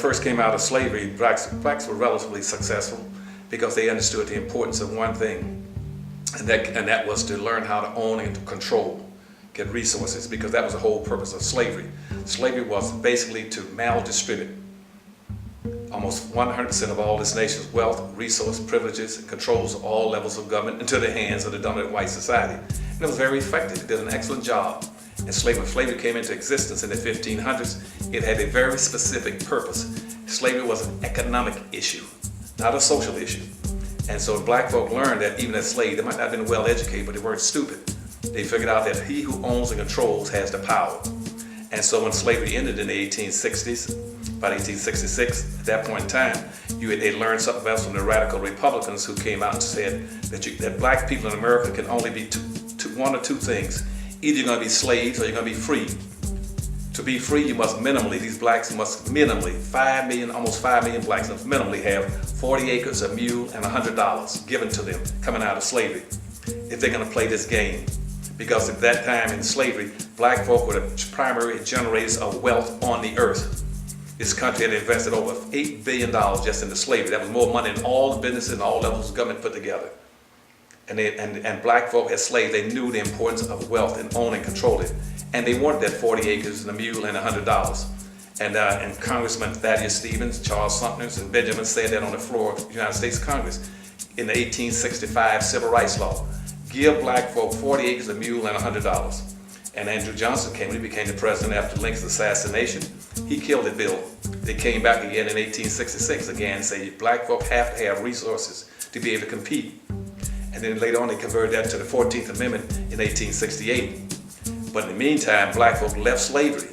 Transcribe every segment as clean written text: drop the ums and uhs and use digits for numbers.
First came out of slavery, blacks were relatively successful because they understood the importance of one thing, and that was to learn how to own and to control, get resources, because that was the whole purpose of slavery. Slavery was basically to maldistribute almost 100% of all this nation's wealth, resource, privileges, and controls of all levels of government into the hands of the dominant white society. And it was very effective. It did an excellent job. And when slavery came into existence in the 1500s, it had a very specific purpose. Slavery was an economic issue, not a social issue. And so black folk learned that even as slaves, they might not have been well educated, but they weren't stupid. They figured out that he who owns and controls has the power. And so when slavery ended in the 1860s, about 1866, at that point in time, they learned something else from the radical Republicans who came out and said that black people in America can only be one or two things. Either you're going to be slaves or you're going to be free. To be free, you must these blacks must minimally, 5 million, almost 5 million blacks must minimally have 40 acres, a mule, and $100 given to them coming out of slavery if they're going to play this game. Because at that time in slavery, black folk were the primary generators of wealth on the earth. This country had invested over $8 billion just into slavery. That was more money than all the businesses and all levels of government put together. And black folk as slaves, they knew the importance of wealth and owning and controlling. And they wanted that 40 acres and a mule and $100. And Congressman Thaddeus Stevens, Charles Sumner, and Benjamin said that on the floor of the United States Congress in the 1865 Civil Rights Law. Give black folk 40 acres, a mule, and $100. And Andrew Johnson came when he became the president after Lincoln's assassination. He killed the bill. They came back again in 1866 again and said black folk have to have resources to be able to compete. And then later on they converted that to the 14th Amendment in 1868. But in the meantime, black folk left slavery,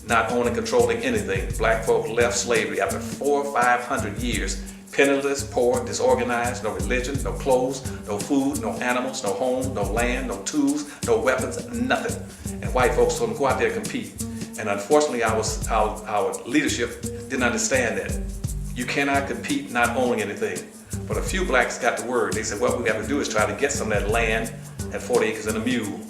not owning and controlling anything. Black folk left slavery after 400 or 500 years, penniless, poor, disorganized, no religion, no clothes, no food, no animals, no home, no land, no tools, no weapons, nothing. And white folks told them, go out there and compete. And unfortunately, our leadership didn't understand that. You cannot compete not owning anything. But a few blacks got the word. They said, what we got to do is try to get some of that land at 40 acres and a mule